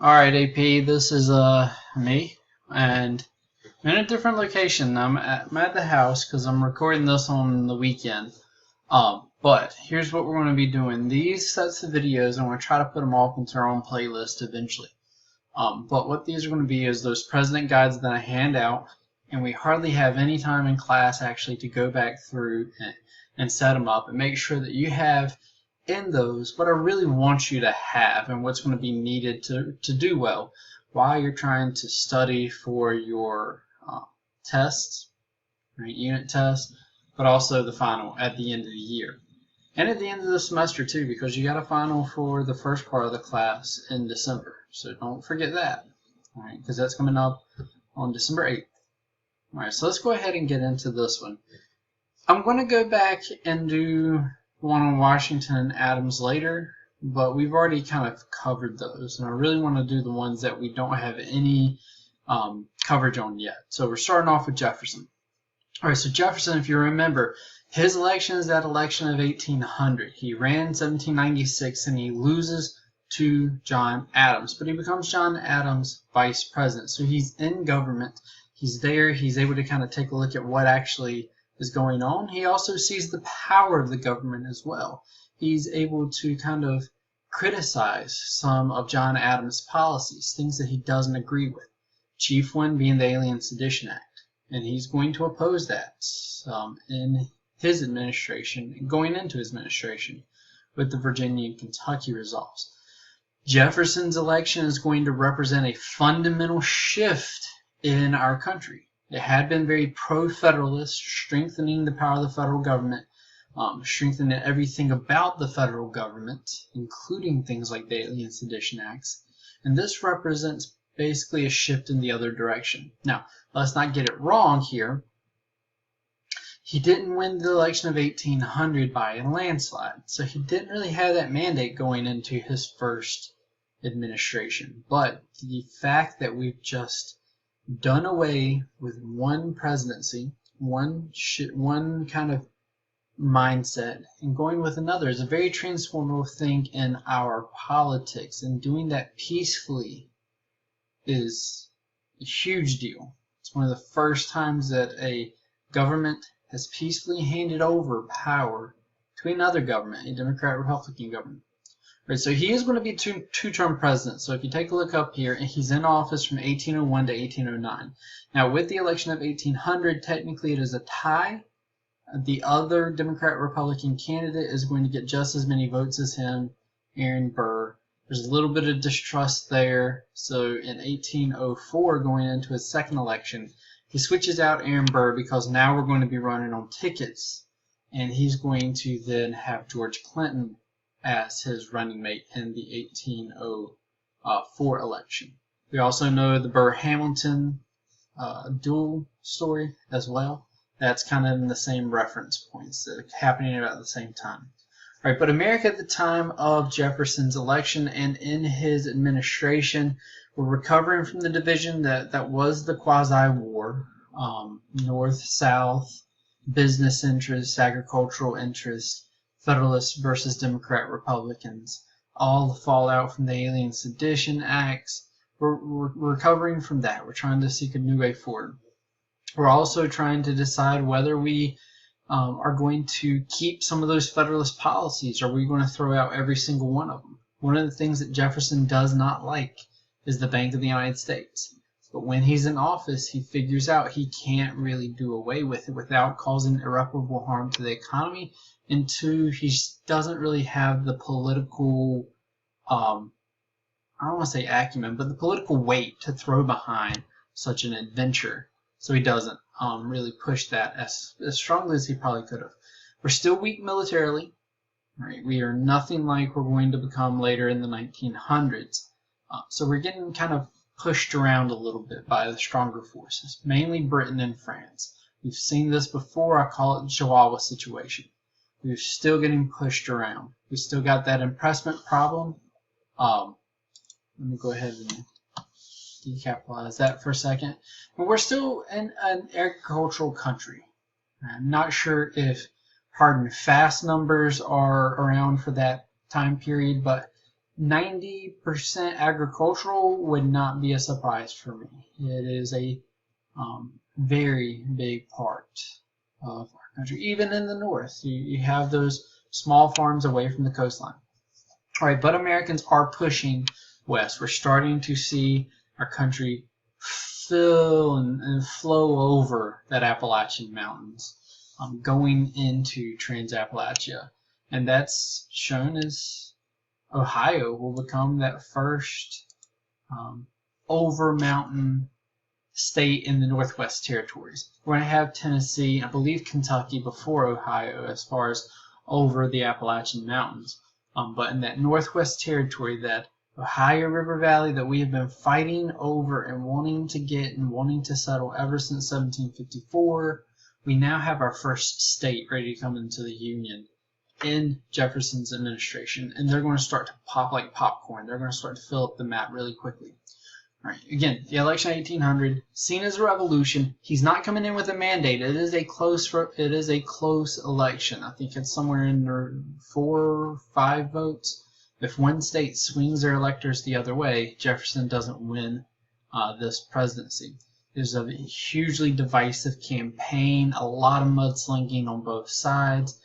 Alright, AP, this is me, and I'm in a different location. I'm at the house because I'm recording this on the weekend. But here's what we're going to be doing. These sets of videos, I'm going to try to put them all into our own playlist eventually. But what these are going to be is those president guides that I hand out, and we hardly have any time in class actually to go back through and set them up and make sure that you have in those what I really want you to have and what's going to be needed to do well while you're trying to study for your tests, right, unit tests, but also the final at the end of the year. And at the end of the semester too, because you got a final for the first part of the class in December. So don't forget that, all right, because that's coming up on December 8th. All right, so let's go ahead and get into this one. I'm going to go back and do one on Washington and Adams later, but we've already kind of covered those, and I really want to do the ones that we don't have any coverage on yet. So we're starting off with Jefferson. All right, so Jefferson, if you remember, his election is that election of 1800. He ran in 1796 and he loses to John Adams, but he becomes John Adams' vice president. So he's in government. He's there. He's able to kind of take a look at what actually is going on. He also sees the power of the government as well. He's able to kind of criticize some of John Adams' policies, things that he doesn't agree with. Chief one being the Alien Sedition Act. And he's going to oppose that in his administration, going into his administration with the Virginia and Kentucky resolves. Jefferson's election is going to represent a fundamental shift in our country. It had been very pro-federalist, strengthening the power of the federal government, strengthening everything about the federal government, including things like the Alien Sedition Acts. And this represents basically a shift in the other direction. Now, let's not get it wrong here. He didn't win the election of 1800 by a landslide, so he didn't really have that mandate going into his first administration. But the fact that we've just done away with one presidency, one kind of mindset, and going with another is a very transformative thing in our politics, and doing that peacefully is a huge deal. It's one of the first times that a government has peacefully handed over power to another government, a Democrat-Republican government. Right, so he is going to be two-term president. So if you take a look up here, he's in office from 1801 to 1809. Now, with the election of 1800, technically it is a tie. The other Democrat-Republican candidate is going to get just as many votes as him, Aaron Burr. There's a little bit of distrust there. So in 1804, going into his second election, he switches out Aaron Burr because now we're going to be running on tickets, and he's going to then have George Clinton as his running mate in the 1804 election. We also know the Burr-Hamilton duel story as well. That's kind of in the same reference points that are happening about the same time. All right, but America at the time of Jefferson's election and in his administration were recovering from the division that was the quasi-war, North-South, business interests, agricultural interests, Federalists versus Democrat Republicans, all the fallout from the Alien Sedition Acts. We're recovering from that. We're trying to seek a new way forward. We're also trying to decide whether we are going to keep some of those Federalist policies, or are we going to throw out every single one of them? One of the things that Jefferson does not like is the Bank of the United States. But when he's in office, he figures out he can't really do away with it without causing irreparable harm to the economy. And two, he doesn't really have the political, I don't want to say acumen, but the political weight to throw behind such an adventure. So he doesn't really push that as strongly as he probably could have. We're still weak militarily. Right? We are nothing like we're going to become later in the 1900s. So we're getting kind of pushed around a little bit by the stronger forces, mainly Britain and France. We've seen this before. I call it the Chihuahua situation. We're still getting pushed around. We still got that impressment problem. Let me go ahead and decapitalize that for a second. But we're still in an agricultural country. I'm not sure if hard and fast numbers are around for that time period, but 90% agricultural would not be a surprise for me. It is a very big part of our country. Even in the north, you have those small farms away from the coastline. All right, but Americans are pushing west. We're starting to see our country fill and flow over that Appalachian Mountains, going into Trans-Appalachia. And that's shown as Ohio will become that first over mountain state in the Northwest Territories. We're going to have Tennessee, I believe Kentucky before Ohio as far as over the Appalachian Mountains. But in that Northwest Territory, that Ohio River Valley that we have been fighting over and wanting to get and wanting to settle ever since 1754, we now have our first state ready to come into the Union in Jefferson's administration, and they're going to start to pop like popcorn. They're going to start to fill up the map really quickly. All right, again, the election of 1800, seen as a revolution. He's not coming in with a mandate. It is a close election. I think it's somewhere in the 4 or 5 votes. If one state swings their electors the other way, Jefferson doesn't win this presidency. There's a hugely divisive campaign, a lot of mudslinging on both sides.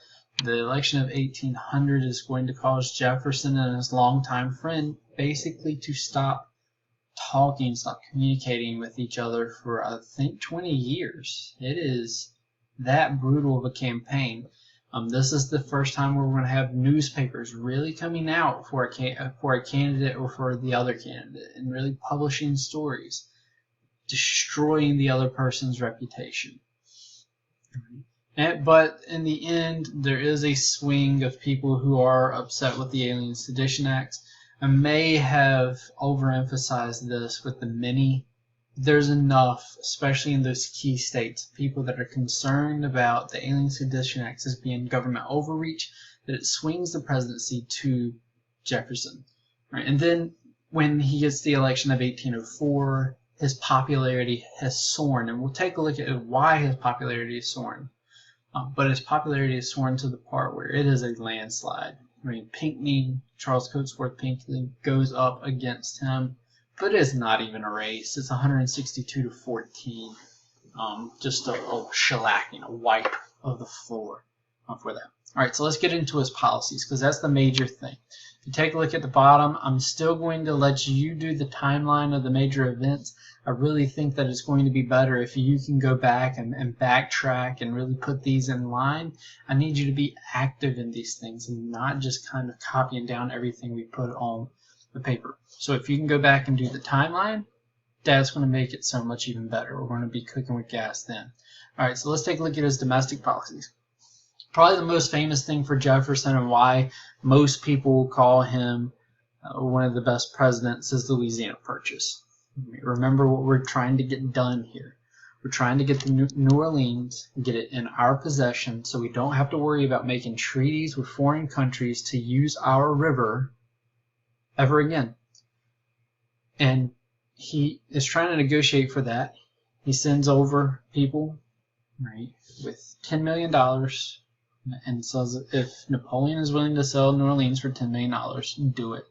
The election of 1800 is going to cause Jefferson and his longtime friend basically to stop talking, stop communicating with each other for, I think, 20 years. It is that brutal of a campaign. This is the first time where we're going to have newspapers really coming out for a candidate or for the other candidate and really publishing stories, destroying the other person's reputation. But in the end, there is a swing of people who are upset with the Alien Sedition Acts. I may have overemphasized this with the many. There's enough, especially in those key states, people that are concerned about the Alien Sedition Acts as being government overreach, that it swings the presidency to Jefferson. Right? And then when he gets the election of 1804, his popularity has soared. And we'll take a look at why his popularity is soaring. But his popularity is soaring to the part where it is a landslide. I mean, Pinckney, Charles Cotesworth Pinckney, goes up against him, but it's not even a race. It's 162 to 14. Just a shellacking, a wipe of the floor for that. All right, so let's get into his policies, because that's the major thing. If you take a look at the bottom, I'm still going to let you do the timeline of the major events. I really think that it's going to be better if you can go back and backtrack and really put these in line. I need you to be active in these things and not just kind of copying down everything we put on the paper. So if you can go back and do the timeline, that's going to make it so much even better. We're going to be cooking with gas then. All right, so let's take a look at his domestic policies. Probably the most famous thing for Jefferson and why most people call him one of the best presidents is the Louisiana Purchase. Remember what we're trying to get done here. We're trying to get the New Orleans, get it in our possession so we don't have to worry about making treaties with foreign countries to use our river ever again. And he is trying to negotiate for that. He sends over people, right, with $10 million and says if Napoleon is willing to sell New Orleans for $10 million, do it.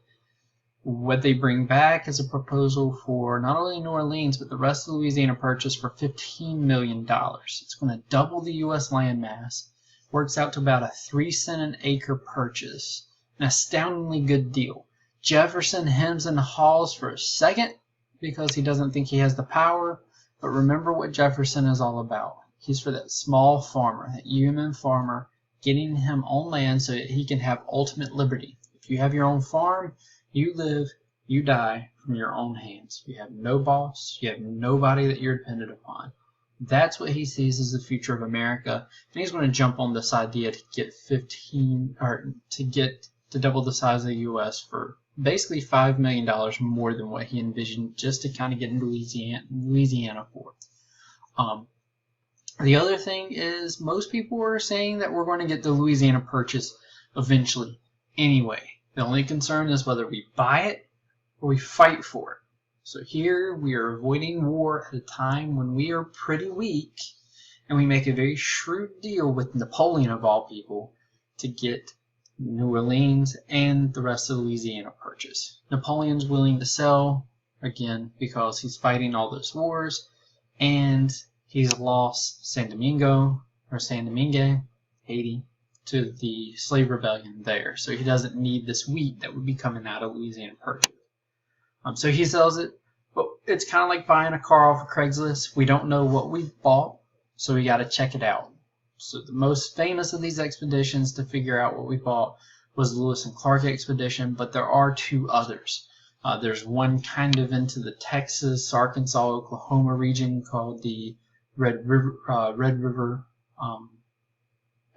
What they bring back is a proposal for not only New Orleans, but the rest of the Louisiana Purchase for $15 million. It's going to double the U.S. landmass. Works out to about a 3 cent an acre purchase. An astoundingly good deal. Jefferson hems and haws for a second because he doesn't think he has the power. But remember what Jefferson is all about. He's for that small farmer, that human farmer, getting him on land so that he can have ultimate liberty. If you have your own farm, you live, you die from your own hands. You have no boss. You have nobody that you're dependent upon. That's what he sees as the future of America. And he's going to jump on this idea to get to double the size of the U.S. for basically $5 million more than what he envisioned just to kind of get into Louisiana for. The other thing is most people are saying that we're going to get the Louisiana Purchase eventually anyway. The only concern is whether we buy it or we fight for it. So here we are avoiding war at a time when we are pretty weak, and we make a very shrewd deal with Napoleon of all people to get New Orleans, and the rest of Louisiana Purchase. Napoleon's willing to sell, again, because he's fighting all those wars, and he's lost San Domingue, Haiti, to the slave rebellion there. So he doesn't need this wheat that would be coming out of Louisiana Purchase. So he sells it, but it's kind of like buying a car off of Craigslist. We don't know what we've bought, so we got to check it out. So the most famous of these expeditions to figure out what we bought was the Lewis and Clark expedition, but there are two others. There's one kind of into the Texas, Arkansas, Oklahoma region called the Red River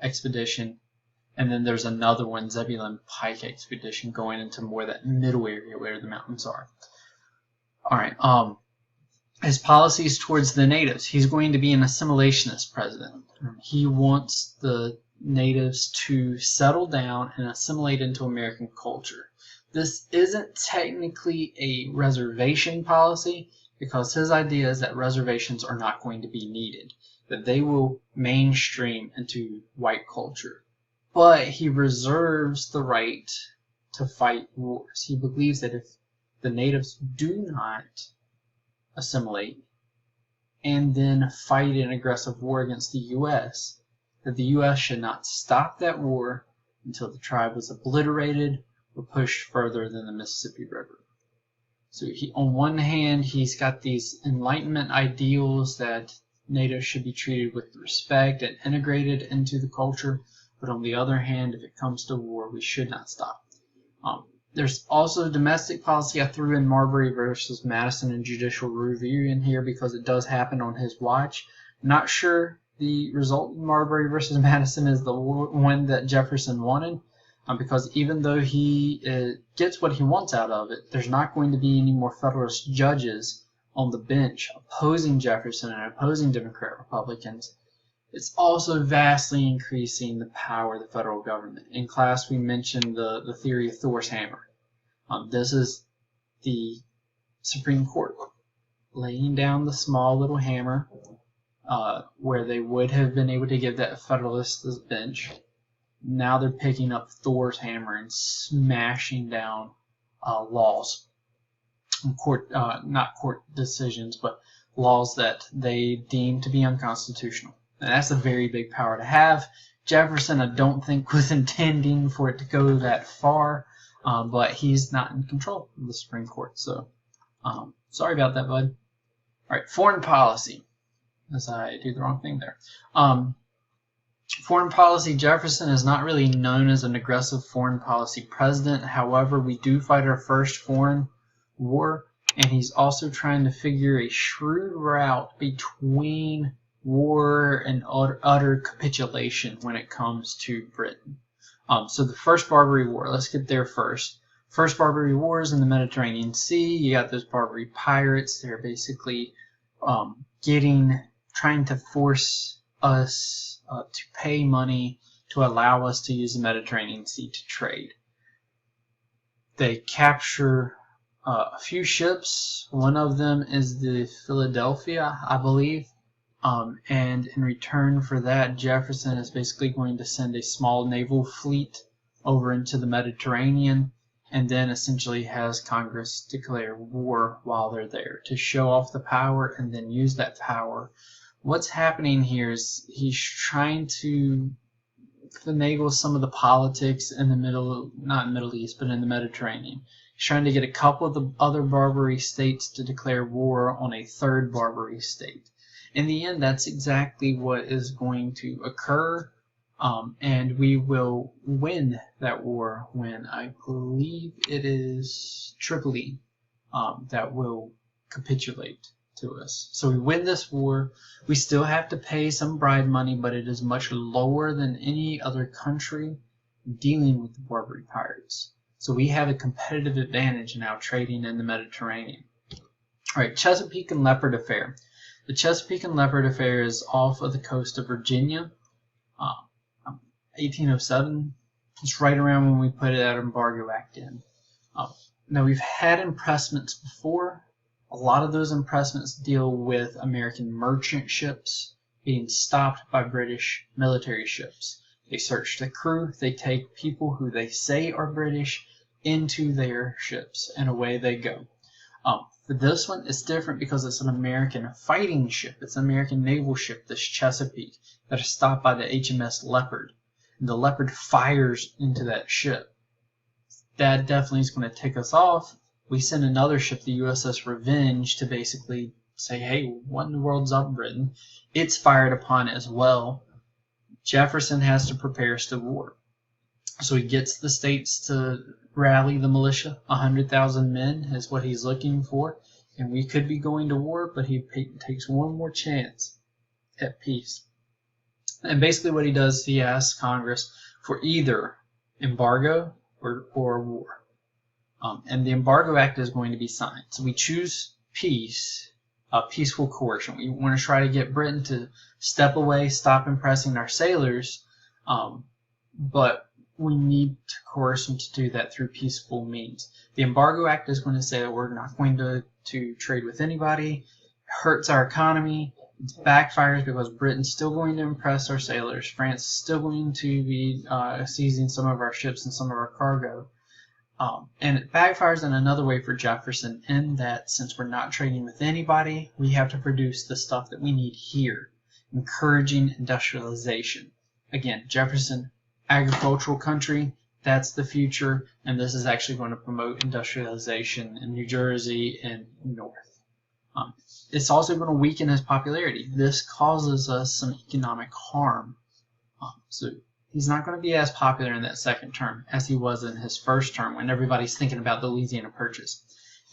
expedition, and then there's another one, Zebulon Pike expedition, going into more that middle area where the mountains are. All right. His policies towards the natives. He's going to be an assimilationist president. He wants the natives to settle down and assimilate into American culture. This isn't technically a reservation policy because his idea is that reservations are not going to be needed, that they will mainstream into white culture. But he reserves the right to fight wars. He believes that if the natives do not assimilate and then fight an aggressive war against the U.S., that the U.S. should not stop that war until the tribe was obliterated or pushed further than the Mississippi River. So on one hand, he's got these Enlightenment ideals that natives should be treated with respect and integrated into the culture, but on the other hand, if it comes to war, we should not stop. There's also domestic policy. I threw in Marbury versus Madison and judicial review in here because it does happen on his watch. Not sure the result in Marbury versus Madison is the one that Jefferson wanted, because even though he gets what he wants out of it, there's not going to be any more Federalist judges on the bench opposing Jefferson and opposing Democrat Republicans. It's also vastly increasing the power of the federal government. In class, we mentioned the theory of Thor's hammer. This is the Supreme Court laying down the small little hammer where they would have been able to give that Federalist bench. Now they're picking up Thor's hammer and smashing down laws, not court decisions, but laws that they deem to be unconstitutional. And that's a very big power to have. Jefferson, I don't think, was intending for it to go that far, but he's not in control of the Supreme Court. So, sorry about that, bud. All right, foreign policy. As I do the wrong thing there. Foreign policy, Jefferson is not really known as an aggressive foreign policy president. However, we do fight our first foreign war, and he's also trying to figure a shrewd route between war and utter capitulation when it comes to Britain. So the first Barbary War, let's get there first. First Barbary War is in the Mediterranean Sea. You got those Barbary pirates. They're basically trying to force us to pay money to allow us to use the Mediterranean Sea to trade. They capture a few ships. One of them is the Philadelphia, I believe. And in return for that, Jefferson is basically going to send a small naval fleet over into the Mediterranean, and then essentially has Congress declare war while they're there to show off the power and then use that power. What's happening here is he's trying to finagle some of the politics in the Middle East, but in the Mediterranean. He's trying to get a couple of the other Barbary states to declare war on a third Barbary state. In the end, that's exactly what is going to occur, and we will win that war when I believe it is Tripoli that will capitulate to us. So we win this war. We still have to pay some bribe money, but it is much lower than any other country dealing with the Barbary pirates. So we have a competitive advantage now trading in the Mediterranean. All right, Chesapeake and Leopard Affair. The Chesapeake and Leopard Affair is off of the coast of Virginia, 1807. It's right around when we put that Embargo Act in. Now, we've had impressments before. A lot of those impressments deal with American merchant ships being stopped by British military ships. They search the crew. They take people who they say are British into their ships, and away they go. For this one, it's different because it's an American fighting ship. It's an American naval ship, this Chesapeake, that is stopped by the HMS Leopard. And the Leopard fires into that ship. That definitely is going to tick us off. We send another ship, the USS Revenge, to basically say, hey, what in the world's up, Britain? It's fired upon as well. Jefferson has to prepare us to war. So he gets the states to rally the militia. 100,000 men is what he's looking for. And we could be going to war, but he takes one more chance at peace. And basically what he does, he asks Congress for either embargo or war. And the Embargo Act is going to be signed. So we choose peace, peaceful coercion. We want to try to get Britain to step away, stop impressing our sailors, but we need to coerce them to do that through peaceful means. The Embargo Act is going to say that we're not going to trade with anybody. It hurts our economy. It backfires because Britain's still going to impress our sailors. France is still going to be seizing some of our ships and some of our cargo. And it backfires in another way for Jefferson in that since we're not trading with anybody, we have to produce the stuff that we need here, encouraging industrialization. Again, Jefferson, agricultural country, that's the future, and this is actually going to promote industrialization in New Jersey and North. It's also going to weaken his popularity. This causes us some economic harm. So he's not going to be as popular in that second term as he was in his first term when everybody's thinking about the Louisiana Purchase.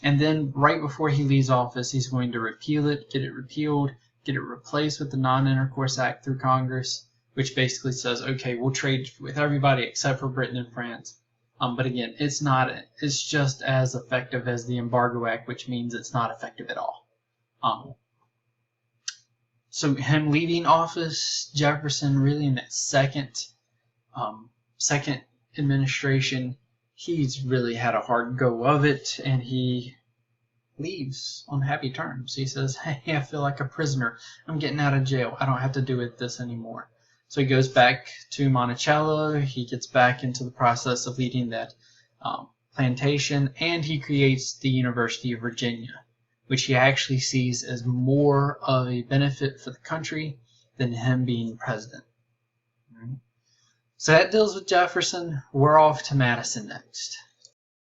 And then right before he leaves office, he's going to repeal it, get it repealed, get it replaced with the Non-Intercourse Act through Congress, which basically says, okay, we'll trade with everybody except for Britain and France. But again, it's just as effective as the Embargo Act, which means it's not effective at all. So him leaving office, Jefferson really in that second administration, he's really had a hard go of it, and he leaves on happy terms. He says, hey, I feel like a prisoner. I'm getting out of jail. I don't have to do this anymore. So he goes back to Monticello. He gets back into the process of leading that plantation, and he creates the University of Virginia, which he actually sees as more of a benefit for the country than him being president. So that deals with Jefferson. We're off to Madison next.